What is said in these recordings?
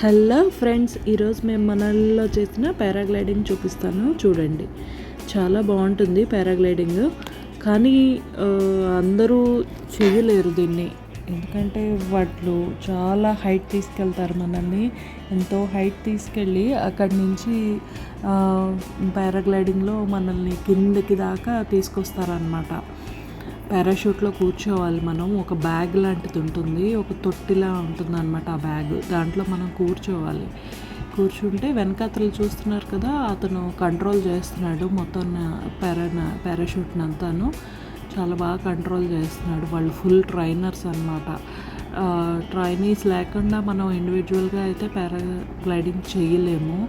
Hello friends, ఈరోజు మేము మనాలిలో చేసిన పారాగ్లైడింగ్ చూపిస్తాను చూడండి. చాలా బాగుంటుంది పారాగ్లైడింగ్. కానీ అందరూ చేయలేరు దీన్ని. ఎందుకంటే వాళ్ళు చాలా హైట్ తీసుకెళ్తారు మనల్ని. ఎంతో హైట్ తీసుకెళ్ళి అక్కడి నుంచి పారాగ్లైడింగ్లో మనల్ని కిందకి దాకా తీసుకొస్తారనమాట. పారాషూట్లో కూర్చోవాలి మనం. ఒక బ్యాగ్ లాంటిది ఉంటుంది, ఒక తొట్టిలా ఉంటుంది అనమాట ఆ బ్యాగ్. దాంట్లో మనం కూర్చోవాలి. కూర్చుంటే వెనకాతలు చూస్తున్నారు కదా, అతను కంట్రోల్ చేస్తున్నాడు మొత్తం పారాషూట్ని అంతాను. చాలా బాగా కంట్రోల్ చేస్తున్నాడు. వాళ్ళు ఫుల్ ట్రైనర్స్ అనమాట. ట్రైనీస్ లేకుండా మనం ఇండివిజువల్గా అయితే పారాగ్లైడింగ్ చేయలేము.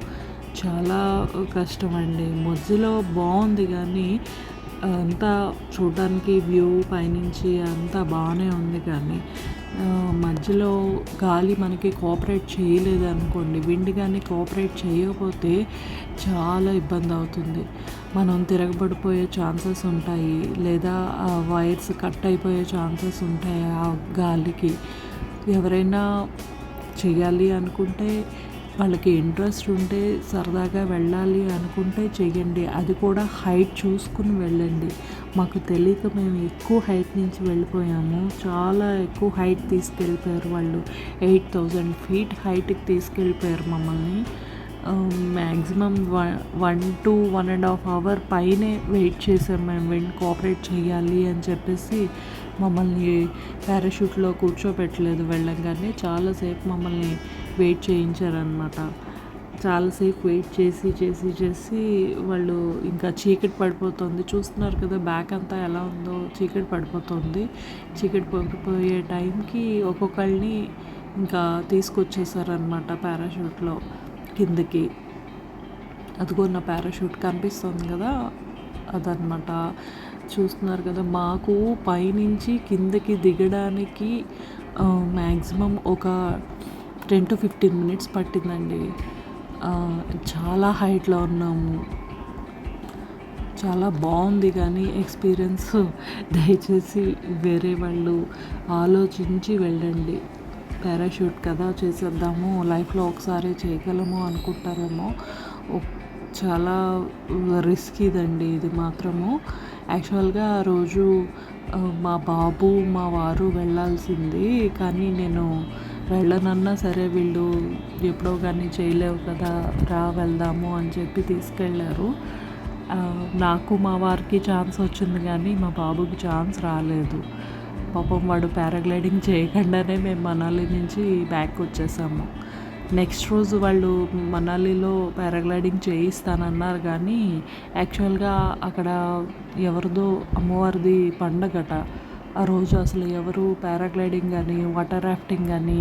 చాలా కష్టం అండి. మధ్యలో బాగుంది కానీ అంతా చూడడానికి వ్యూ పైనుంచి అంతా బాగానే ఉంది. కానీ మధ్యలో గాలి మనకి కోఆపరేట్ చేయలేదు అనుకోండి, విండ్ కానీ కోఆపరేట్ చేయకపోతే చాలా ఇబ్బంది అవుతుంది. మనం తిరగబడిపోయే ఛాన్సెస్ ఉంటాయి, లేదా వైర్స్ కట్ అయిపోయే ఛాన్సెస్ ఉంటాయి ఆ గాలికి. ఎవరైనా చేయాలి అనుకుంటే, వాళ్ళకి ఇంట్రెస్ట్ ఉంటే, సరదాగా వెళ్ళాలి అనుకుంటే చెయ్యండి. అది కూడా హైట్ చూసుకుని వెళ్ళండి. మాకు తెలియక మేము ఎక్కువ హైట్ నుంచి వెళ్ళిపోయాము. చాలా ఎక్కువ హైట్ తీసుకెళ్ళిపోయారు వాళ్ళు. 8000 feet హైట్కి తీసుకెళ్ళిపోయారు మమ్మల్ని. మ్యాక్సిమం 1 to 1.5 hours పైనే వెయిట్ చేసాం మేము. విండ్ కోఆపరేట్ చేయాలి అని చెప్పేసి మమ్మల్ని పారాషూట్లో కూర్చోబెట్టలేదు. వెళ్ళంగానే చాలాసేపు మమ్మల్ని వెయిట్ చేయించారనమాట. చాలాసేపు వెయిట్ చేసి వాళ్ళు ఇంకా చీకటి పడిపోతుంది. చూస్తున్నారు కదా బ్యాక్ అంతా ఎలా ఉందో, చీకటి పడిపోతుంది. చీకటి పడిపోయే టైంకి ఒక్కొక్కళ్ళని ఇంకా తీసుకొచ్చేసారనమాట పారాషూట్లో కిందకి. అదిగో నా పారాషూట్ కనిపిస్తుంది కదా, అదనమాట. చూస్తున్నారు కదా, మాకు పైనుంచి కిందకి దిగడానికి మ్యాక్సిమం ఒక 10 to 15 minutes పట్టిందండి. చాలా హైట్లో ఉన్నాము. చాలా బాగుంది కానీ ఎక్స్పీరియన్స్ దయచేసి వేరే వాళ్ళు ఆలోచించి వెళ్ళండి. పారాషూట్ కదా, చేసేద్దాము, లైఫ్లో ఒకసారి చేయగలము అనుకుంటారేమో. చాలా రిస్కీదండి ఇది మాత్రము. యాక్చువల్గా ఆ రోజు మా బాబు మా వారు వెళ్ళాల్సింది, కానీ నేను వెళ్ళనన్నా సరే వీళ్ళు ఎప్పుడో కానీ చేయలేవు కదా, రా వెళ్దాము అని చెప్పి తీసుకెళ్ళారు. నాకు మా వారికి ఛాన్స్ వచ్చింది కానీ మా బాబుకి ఛాన్స్ రాలేదు. పాపం వాడు పారాగ్లైడింగ్ చేయకుండానే మేము మనాలి నుంచి బ్యాక్ వచ్చేసాము. నెక్స్ట్ రోజు వాళ్ళు మనాలిలో పారాగ్లైడింగ్ చేయిస్తానన్నారు కానీ యాక్చువల్గా అక్కడ ఎవరిదో అమ్మవారిది పండగట. ఆ రోజు అసలు ఎవరు పారాగ్లైడింగ్ కానీ వాటర్ రాఫ్టింగ్ కానీ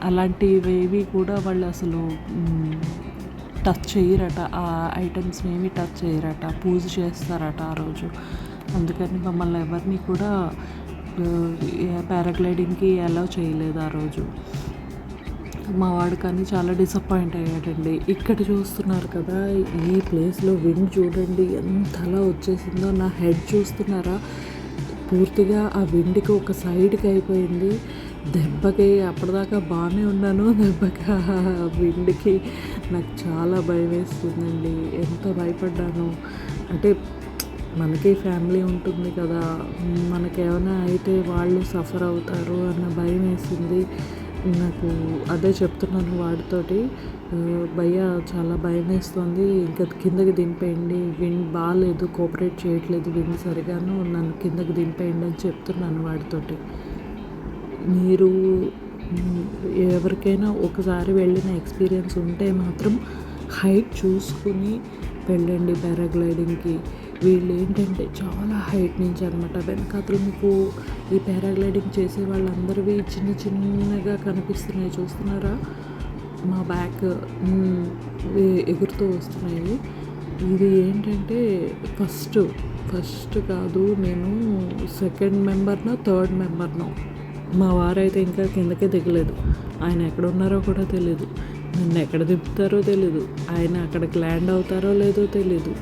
అలాంటివి కూడా వాళ్ళు అసలు టచ్ చేయరట. ఆ ఐటమ్స్ని ఏమి టచ్ చేయరట, పూజ చేస్తారట ఆ రోజు. అందుకని మమ్మల్ని ఎవరిని కూడా పారాగ్లైడింగ్కి అలౌ చేయలేదు ఆ రోజు. మా వాడు కానీ చాలా డిసప్పాయింట్ అయ్యాడండి. ఇక్కడ చూస్తున్నారు కదా, ఈ ప్లేస్లో విండ్ చూడండి ఎంతలా వచ్చేసిందో. నా హెడ్ చూస్తున్నారా, పూర్తిగా ఆ విండ్కి ఒక సైడ్కి అయిపోయింది. దెబ్బకి అప్పటిదాకా బాగానే ఉన్నాను, దెబ్బకి విండ్కి నాకు చాలా భయం వేస్తుందండి. ఎంత భయపడ్డాను అంటే, మనకి ఫ్యామిలీ ఉంటుంది కదా, మనకేమైనా అయితే వాళ్ళు సఫర్ అవుతారు అన్న భయం వేసింది నాకు. అదే చెప్తున్నాను వాడితోటి, భయ్య చాలా భయం వేస్తుంది, ఇంకా కిందకి దింపేయండి, విండ్ బాగాలేదు, కోఆపరేట్ చేయట్లేదు విండ్ సరిగాను, నన్ను కిందకి దింపేయండి అని చెప్తున్నాను వాడితోటి. మీరు ఎవరికైనా ఒకసారి వెళ్ళిన ఎక్స్పీరియన్స్ ఉంటే మాత్రం హైట్ చూసుకుని వెళ్ళండి పారాగ్లైడింగ్కి. వీళ్ళు ఏంటంటే చాలా హైట్ నుంచి అనమాట. వెనకాతలు మీకు ఈ పారాగ్లైడింగ్ చేసే వాళ్ళందరివి చిన్నగా కనిపిస్తున్నాయి, చూస్తున్నారా, మా బ్యాక్ ఎగురుతూ వస్తున్నాయి. ఇది ఏంటంటే ఫస్ట్ కాదు, నేను సెకండ్ మెంబర్నో థర్డ్ మెంబర్నో. మా వారైతే ఇంకా కిందకే దిగలేదు. ఆయన ఎక్కడ ఉన్నారో కూడా తెలీదు, నన్ను ఎక్కడ దింపుతారో తెలీదు, ఆయన అక్కడికి ల్యాండ్ అవుతారో లేదో తెలీదు.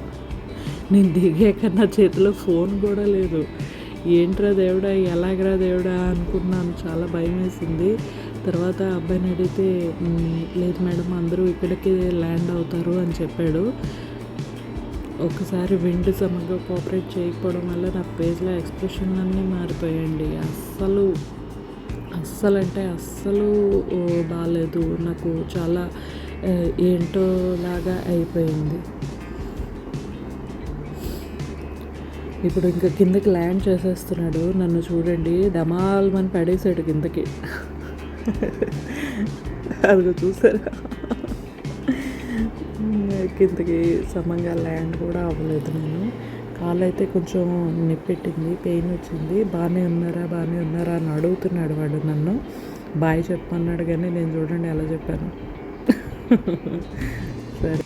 నేను దిగాక నా చేతిలో ఫోన్ కూడా లేదు. ఏంట్రా దేవుడా, ఎలాగరా దేవుడా అనుకున్నాను. చాలా భయం వేసింది. తర్వాత అబ్బాయిని అడిగితే లేదు మేడం అందరూ ఇక్కడికే ల్యాండ్ అవుతారు అని చెప్పాడు. ఒకసారి విండ్ సమంగా కోఆపరేట్ చేయకపోవడం వల్ల నా ఫేస్లో ఎక్స్ప్రెషన్లన్నీ మారిపోయాయండి. అస్సలంటే అస్సలు బాలేదు. నాకు చాలా ఏంటో లాగా అయిపోయింది. ఇప్పుడు ఇంకా కిందకి ల్యాండ్ చేసేస్తున్నాడు. నన్ను చూడండి, డమాల్మని పడేసాడు కిందకి. అదిగో చూసారా, కిందకి సమంగా ల్యాండ్ కూడా అవ్వలేదు. నేను కాళ్ళు అయితే కొంచెం నొప్పెట్టింది, పెయిన్ వచ్చింది. బాగానే ఉన్నారా అని అడుగుతున్నాడు వాడు నన్ను. బాయ్ చెప్పమన్నాడు కానీ నేను చూడండి ఎలా చెప్పాను. సరే.